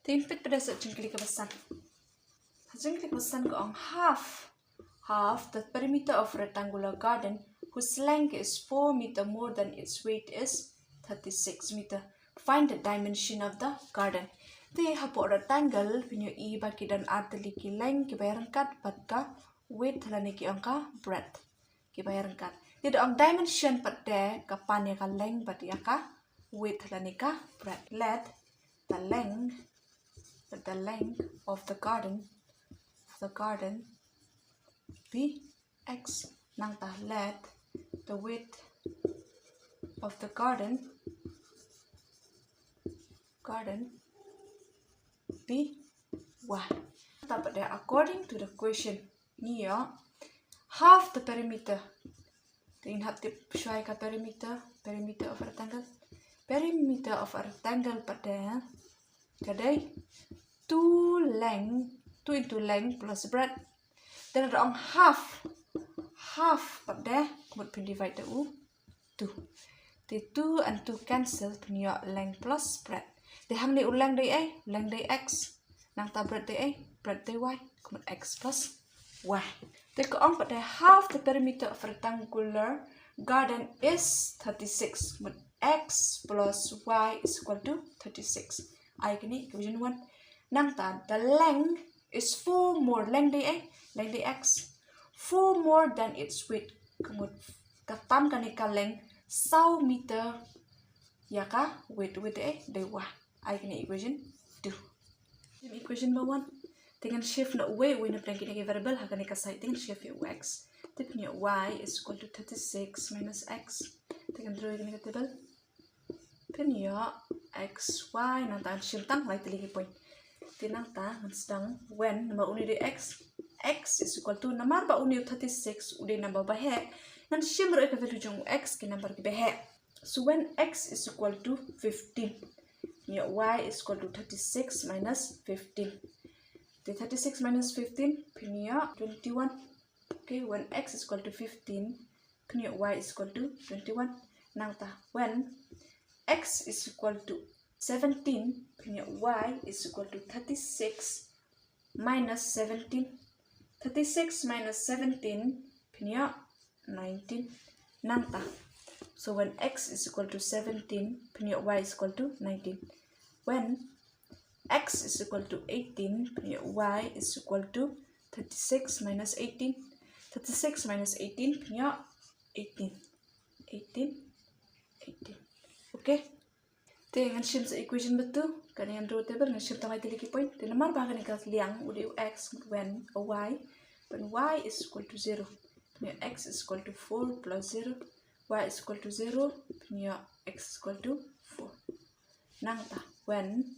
The input pada jingkylli kebesan. Jingkylli kebesan ko ang half the perimeter of rectangular garden whose length is 4 meter more than its weight is 36 meter. Find the dimension of the garden. Te hapo rectangle pinyo i baki dan atli ki length ki bayarangkat pat ka width lani ki angka breadth ki bayarangkat. Tidak ang dimension pat de ka panya ka length pat ya ka width lani ka breadth. Let the length of the garden be x. Nang ta let the width of the garden be y. But according to the question here, half the perimeter. Tingin hati sesuai ka perimeter of a rectangle. Perimeter of a rectangle pada kadai 2 into length plus breadth. Dan ada ang half pada kemudian pin divide the 2. The 2 and 2 cancel punya length plus breadth. The hangne ulang day x. Nang ta breadth day y. Kemudian x plus y. The keong pada half the perimeter of rectangular garden is 36. Kemudian x plus y is equal to 36. Ay kini equation 1. Nang ta the length is 4 more length day x 4 more than its weight. Kemudian katam kanika length 100 meter ya ka weight day y. Ay kini equation 2. Equation 1 dengan shift na y na plan kini variable ha kanika side dengan shift x. Tip niya y is equal to 36 minus x. Dengan draw kini table. Pinya x y nang ta shift tang right lagi point. Tinang ta sedang when number uni di x is equal to number ba uni 36 udi number bahe nan shimmer ka value jong x ki number ki bahe. So when x is equal to 15 niya y is equal to 36 minus 15. The 36 minus 15 pinya 21. Okay, when x is equal to 15 pinya y is equal to 21. Nang ta when x is equal to 17 punya y is equal to 36 minus 17. 36 minus 17 punya 19. Nangta. So when x is equal to 17 punya y is equal to 19. When x is equal to 18 punya y is equal to 36 minus 18. 36 minus 18 punya 18. Okay. Dengan shift sa equation betul, kanian draw table dengan shift tangay tiliki point. Di namar ba kaniya liang udi x when a y, when y is equal to 0, punya x is equal to 4 plus 0, y is equal to 0, punya x is equal to 4. Nang ta when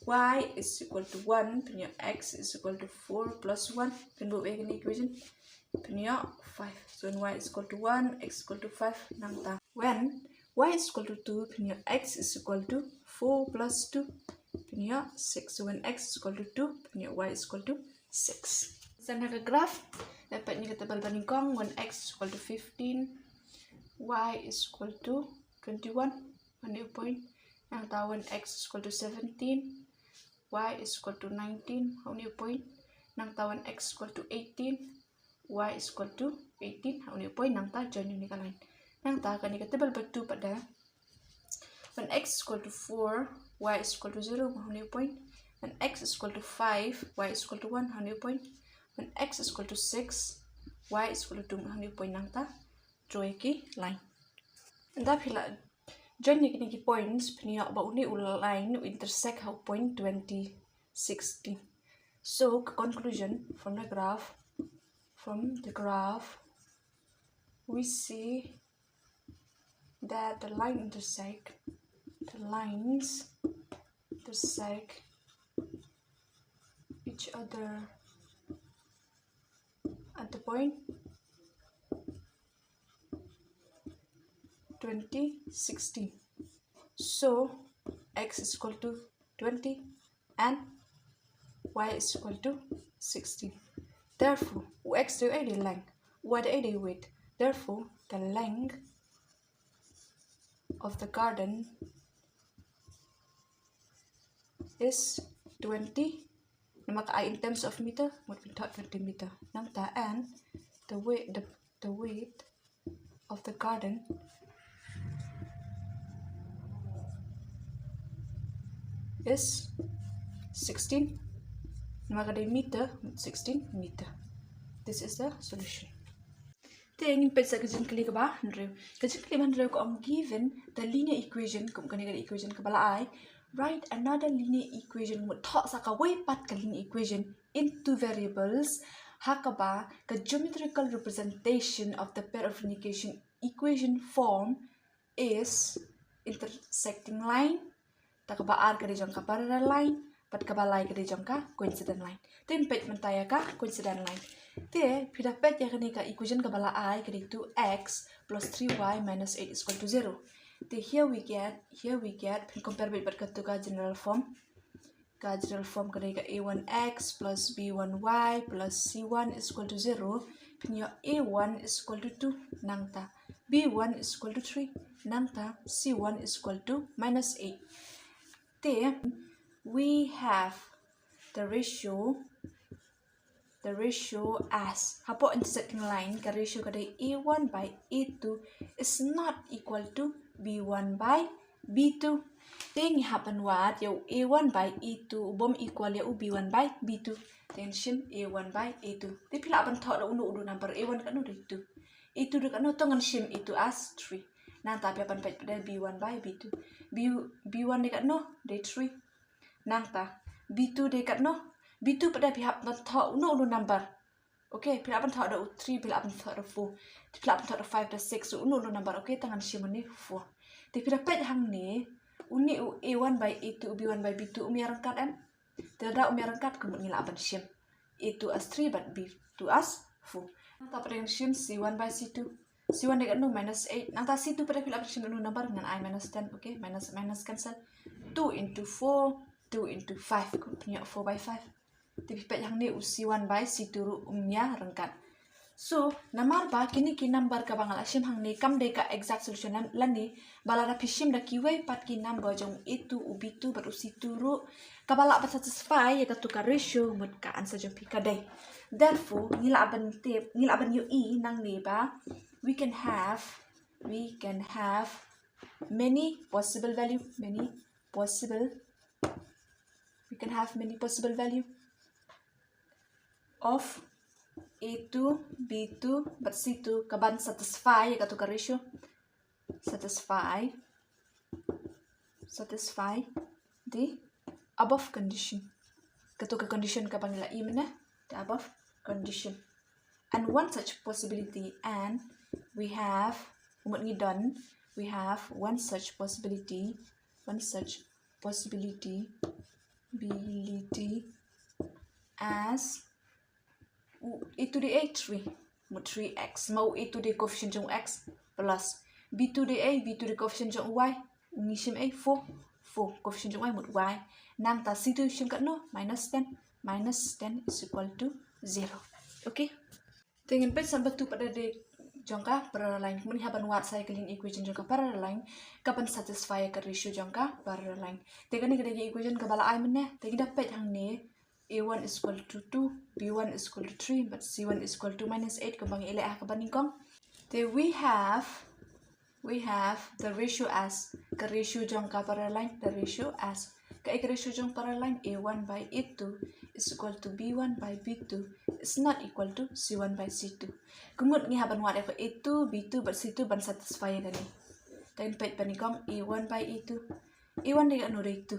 y is equal to 1, punya x is equal to 4 plus 1, pinbuo ba kani equation, punya 5. So when y is equal to 1, x is equal to 5. Nang ta when y is equal to 2, punya x is equal to 4 plus 2, punya 6. So when x is equal to 2, punya y is equal to 6. Sa naka-graph, dapat niya katabal paningkong when x is equal to 15, y is equal to 21, ano point. Ang when x is equal to 17, y is equal to 19, ano point. Nang when x is equal to 18, y is equal to 18, ano point. Nang dyan yung nikaline. Nang kanika table ba 2 pada when x is equal to 4, y is equal to 0, ano point. When x is equal to 5, y is equal to 1, ano point. When x is equal to 6, y is equal to 2, ano point. Nang draw ki line. Anda pila join ni kini points piniya ba uni line intersect how point 2016. So conclusion from the graph we see that the lines intersect each other at the point 2016. So x is equal to 20 and y is equal to 16. Therefore, x is the length, y is the width. Therefore, the length of the garden is 20. Nama I in terms of meter would be 20 meter. Nangta and the weight of the garden is 16. Nama kada meter 16 meter. This is the solution. Ingin pecah jingkylli ke bah nreu. Jingkylli bah nreu ko given the linear equation kum kani kada equation ke bala I. Write another linear equation mut thok saka way pat ka linear equation into variables. Hakaba ka geometrical representation of the pair of linear equation form is intersecting line. Takaba R kada jangka parallel line. Pat kabalai kada jangka coincident line. Tin pet mentaya ka coincident line. Te pida pet ya kani ka equation kabala I kada 2x plus 3y minus 8 is equal to 0. Te here we get compare with katu ka general form. Ka general form kada ka a1x plus b1y plus c1 is equal to 0. Pinyo a1 is equal to 2 nangta. b1 is equal to 3 nangta. c1 is equal to minus 8. Te we have the ratio as hapo intersecting line ka ratio kada a1 by a2 is not equal to b1 by b2. Then happen what yo a1 by a2 bom equal ya b1 by b2. Then shim a1 by a2. They pila apan thought uno number a1 kan no 2. a2 dekat no tongan shim a2 as 3. Nang tapi apan pet pada b1 by b2. b1 dekat no day 3. Nang ta b2 dekat no b2 pada pihak thought uno number. Okay, pila apan thought ada 3, pila apan thought ada 4. Pila apan thought ada 5 dan 6 so uno number. Okay, tangan shim ni 4. Tapi pila pet hangne uni a1 by a2 b1 by b2 umi rangkat kan. Tidak umi rangkat kemudian ngila apan shim a2 as 3 but b2 as 4. Nang ta pada shim c1 by c2. C1 dekat no minus 8. Nang ta c2 pada pila apan shim number dengan I minus 10. Okay, minus cancel. 2 into 4, 2 into 5. Punya 4 by 5. Tapi pet yang ni c1 by c2 umnya rangkat. So, namar ba kini number ka bangal asim hang ni kam de ka exact solution lan ni balara pishim da kiway pat ki number jong a2 b2 baru c2 ru kabala pat satisfy ya ka tukar ratio mut ka answer jong pika day. Therefore, nila aban yu e nang ni ba we can have many possible value of a2, b2, but c2 kaban satisfy ya tukar ratio satisfy the above condition. Katukar condition kaban nila imna the above condition. And one such possibility and we have one such possibility as a to the a 3 3x mau a to the coefficient jong x plus b to the coefficient jong y ngishim a 4 coefficient jong y mut y nang ta c to shim kat no minus 10 is equal to 0. Okay, tingin pet sampai tu pada de jangka parallel line kemudian haban wat saya kelin equation jangka parallel line kapan satisfy ka ratio jangka parallel line tegan ni kada equation ka bala I meneh tegi dapat hang ni a1 is equal to 2, b1 is equal to 3, but c1 is equal to minus 8. Kembang ilai kabaning kong. Then we have the ratio as ke ratio jangka parallel line. The ratio as ke ratio jangka parallel line a1 by a2 is equal to b1 by b2 is not equal to c1 by c2. Kemudian ni haban wat a2, b2, but c2 ban satisfy kani. Then pet panikong a1 by a2. a1 dekat no day 2.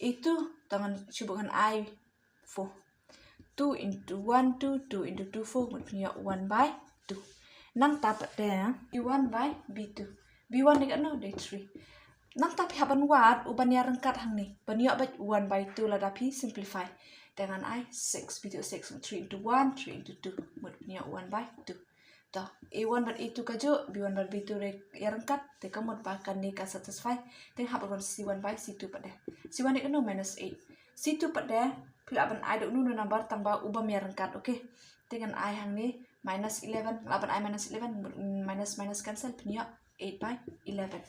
a2 tangan cubukan I 4. 2 into 1, 2, 2 into 2, 4, punya 1 by 2. Nang tapat dia, b1 by b2. b1 dekat no, day 3. Nang tapi haban wat, uban ya rengkat hang ni. Banyak bat 1 by 2 lah tapi simplify. Dengan I 6, b2 6, 3 into 1, 3 into 2, punya 1 by 2. Toh, a1 by a2 kajo, b1 by b2 ya rengkat. Teka mod bahkan ni ka satisfy. Tengah haban c1 by c2 pada. c1 dekat no minus 8. c2 pada pila aban I dok number tambah ubah ya rengkat. Okay, dengan I hang ni minus 11, aban I minus 11 minus cancel punya 8 by 11.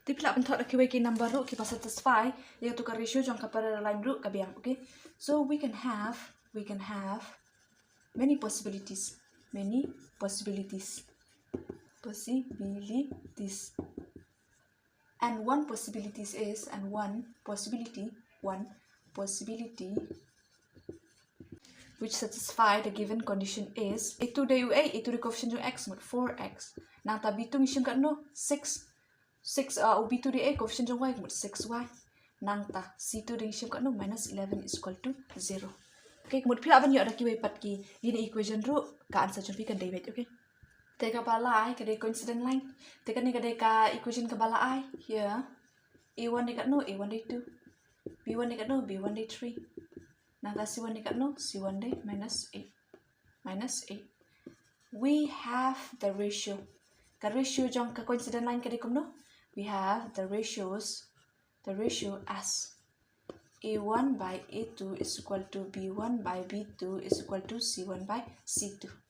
Ti pila bentuk dah kiwai ki number ru ki satisfy iaitu ka ratio jong ka line ru ka biang. Okay. So we can have many possibilities. Many possibilities. And one possibility which satisfy the given condition is itu de ua itu de coefficient jong x mod 4x. Nang ta b2 ngishim ka no 6 b2 de a coefficient jong y mod 6y. Nang ta c2 de ngishim ka no minus 11 is equal to 0. Okay, mod pila ban yo ada kiwai pat ki ini equation ru ka answer jong pi kan David. Okay. Teka bala ai kada coincident line. Teka ni kada ka equation ka bala ai here. A1 dekat no A1 day 2. B1 dekat no B1 day 3. Nang C1 dekat no C1 day minus 8. We have the ratio. Ka ratio jong ka coincident line kada kum no. We have the ratio as A1 by A2 is equal to B1 by B2 is equal to C1 by C2.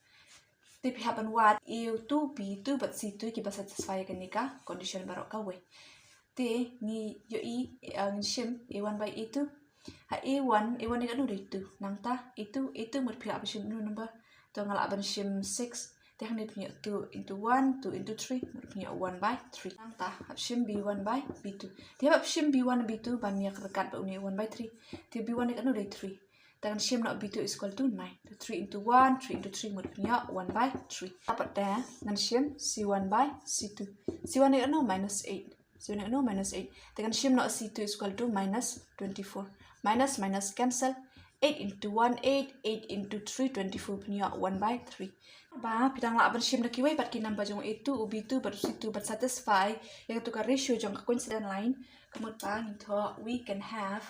Tapi happen what A2 B2 but C2 kita satisfy kan nika condition barok ka we. Te ni yo shim A1 by A2 ha A1 ni kan udah 2 nang ta itu mut pila apa shim number to ngalak ban shim 6 te hang ni punya 2 into 1 2 into 3 mut punya 1 by 3 nang ta hab shim B1 by B2 te hab shim B1 B2 ban yak rekat ba uni 1 by 3 te B1 ni kan udah 3 dan shim not B2 is equal to 9. 3 into 1, 3 into 3 mut punya 1 by 3. Dapat dah dengan shim C1 by C2. C1 ni no minus 8. C1 ni no minus 8. Dengan shim not C2 is equal to minus 24. Minus cancel. 8 into 1 8, 8 into 3 24 punya 1 by 3. Ba pitang la ban shim dah kiwai pat ki number jong A2 B2 but C2 but satisfy yang tu ka ratio jong ka coincident line. Kemudian pa ngitho we can have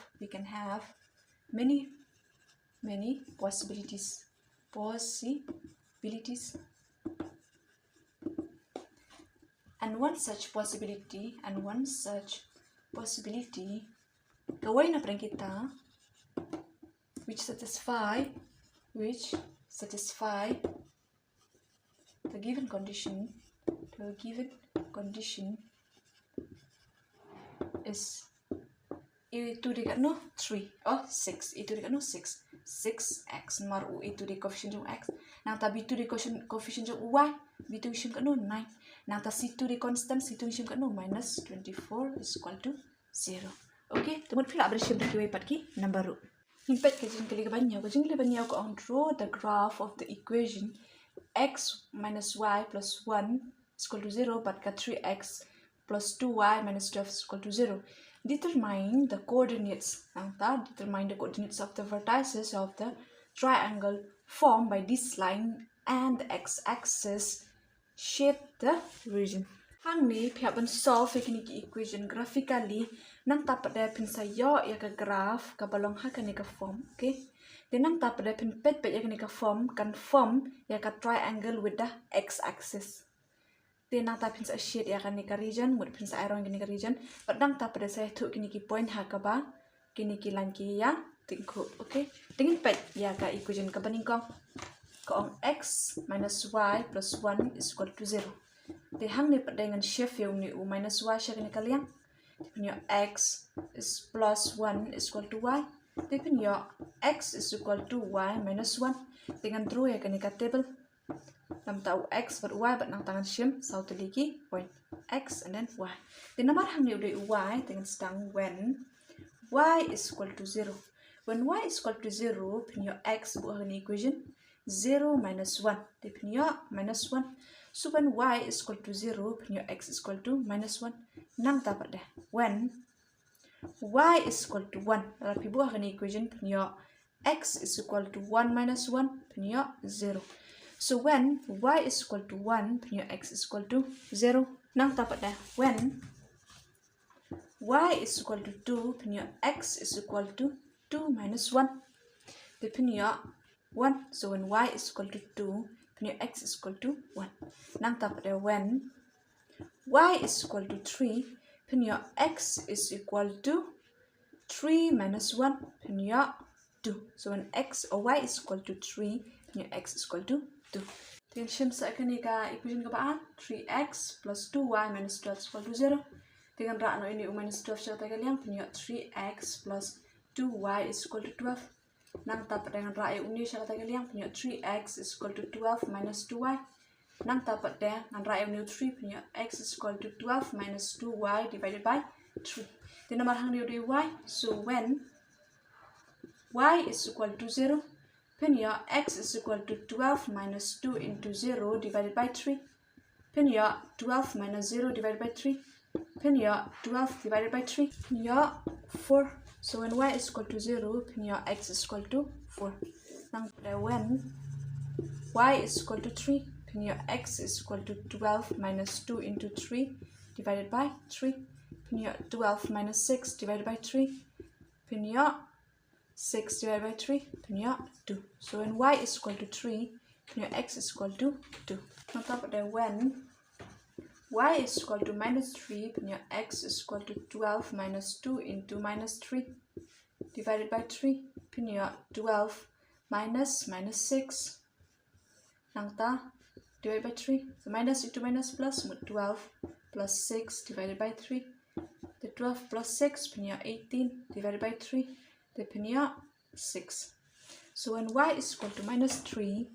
many possibilities. And one such possibility gawai na parang kita which satisfy the given condition is itu dekat no 3 oh 6 itu dekat no 6x maru itu di coefficient jong x nang ta b2 di coefficient jong y b2 shim kat no 9 nang ta c2 di constant c2 shim kat no minus 24 is equal to 0. Okay temut pila ber shim ki pat ki number ru impet ke jingkylli banyaw ko on draw the graph of the equation x minus y plus 1 is equal to 0 but ka 3x plus 2y minus 12 is equal to 0. Determine the coordinates of the vertices of the triangle formed by this line and the x-axis shape the region. Hangne piaban solve ini equation graphically nang tapat dah pin sayo ya ka graph ka balong ha kan ka form. Okay, then nang tapat dah pin pet ya kan ka form ya ka triangle with the x-axis. Nang ta pin sa sheet ya kan ka region mud pin sa iron kini ka region but nang ta pada saya tu kini ki point ha ka ba kini ki line ki ya tingku. Okay tingin pet ya ka equation ka baningkong ko x minus y plus 1 is equal to 0. Te hang ni pada dengan shift yung ni u minus y siya kini kaliang punya x is plus 1 is equal to y te punya x is equal to y minus 1 dengan draw ya kini ka table nam tahu x but y but nang tangan shim sau tu lagi point x and then y. Then namar hang ni udah y dengan sedang when y is equal to 0. When y is equal to 0, punya x buat ni equation 0 minus 1. Dia punya minus 1. So when y is equal to 0, punya x is equal to minus 1. Nang dapat dah. When y is equal to 1, tapi buat ni equation punya x is equal to 1 minus 1, punya 0. So when y is equal to 1, punya x is equal to 0. Nang dapat dah. When y is equal to 2, punya x is equal to 2 minus 1. Dia punya 1. So when y is equal to 2, punya x is equal to 1. Nang dapat dah. When y is equal to 3, punya x is equal to 3 minus 1, punya 2. So when x or y is equal to 3, punya x is equal to 2. Then shim sa akan ika equation ka baan 3x plus 2y minus 12 is equal to 0. Dengan rak no ini minus 12 syakta kaliang punya 3x plus 2y is equal to 12. Nang dapat dengan rak ini syakta kaliang punya 3x is equal to 12 minus 2y. Nang dapat dengan rak ini 3 punya x is equal to 12 minus 2y divided by 3. Then nomor hang dia y. So when y is equal to 0, punya x is equal to 12 minus 2 into 0 divided by 3. Punya 12 minus 0 divided by 3. Punya 12 divided by 3. Punya 4. So when y is equal to 0, punya x is equal to 4. Now when y is equal to 3, punya x is equal to 12 minus 2 into 3 divided by 3. Punya 12 minus 6 divided by 3. Punya 6 divided by 3, punya 2. So when y is equal to 3, punya x is equal to 2. On top of that, when y is equal to minus 3, punya x is equal to 12 minus 2 into minus 3 divided by 3, punya 12 minus 6. Nangta divided by 3. So minus into minus plus, 12 plus 6 divided by 3. The 12 plus 6, punya 18 divided by 3. The punya 6. So when y is equal to minus 3,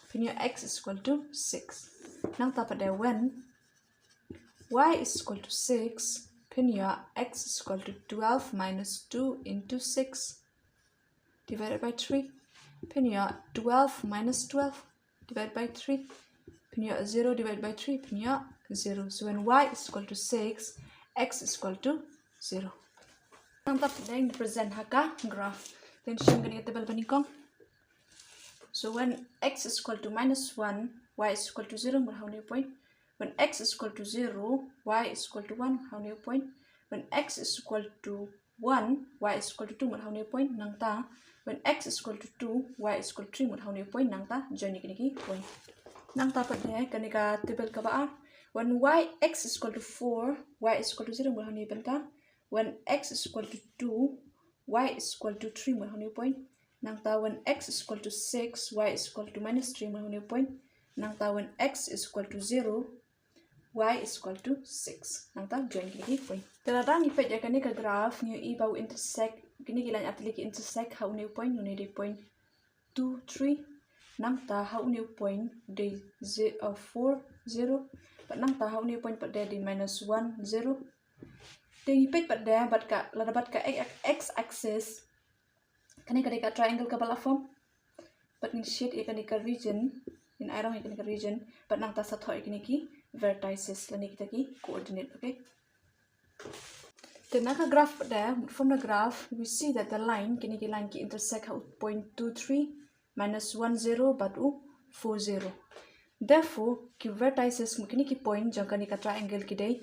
punya x is equal to 6. Nang dapat dia when y is equal to 6, punya x is equal to 12 minus 2 into 6 divided by 3. Punya 12 minus 12 divided by 3. Punya 0 divided by 3, punya 0. So when y is equal to 6, x is equal to 0. Nantap dan present haka graph. Then shim gani table banikong. So when x is equal to minus 1, y is equal to 0, how many point? When x is equal to 0, y is equal to 1, how many point? When x is equal to 1, y is equal to 2, how many point? Nangta. When x is equal to 2, y is equal to 3, how many point? Nangta. Join ni point. Nangta pada dia kani ka table ka ba? When x is equal to 4, y is equal to 0, how many point ka? When x is equal to 2, y is equal to 3, how many point? Nangta when x is equal to 6, y is equal to minus 3, how many point? Nangta when x is equal to 0, y is equal to 6. Nangta join gini point. Terada ni pet ya kani ka graph ni i bau intersect gini gilan atliki intersect how many point? Ni de point 2, 3. Nangta how many point? De 4, 0. But nangta how many point pat de minus 1, 0. Tingipit pat dia bat ka x axis kani ka triangle ka bala form but in sheet ikani ka region in iron ikani ka region but nang ta sa tho ikani ki vertices lani kita ki coordinate. Okay, then naka graph pat dia from the graph we see that the line kini ki line ki intersect how point 2, 3 minus 1, 0 but 4, 0. Therefore ki vertices kini ki point jang kani ka triangle ki dei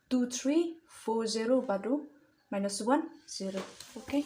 2, 3, 4, 0 baru minus 1, 0. Okay.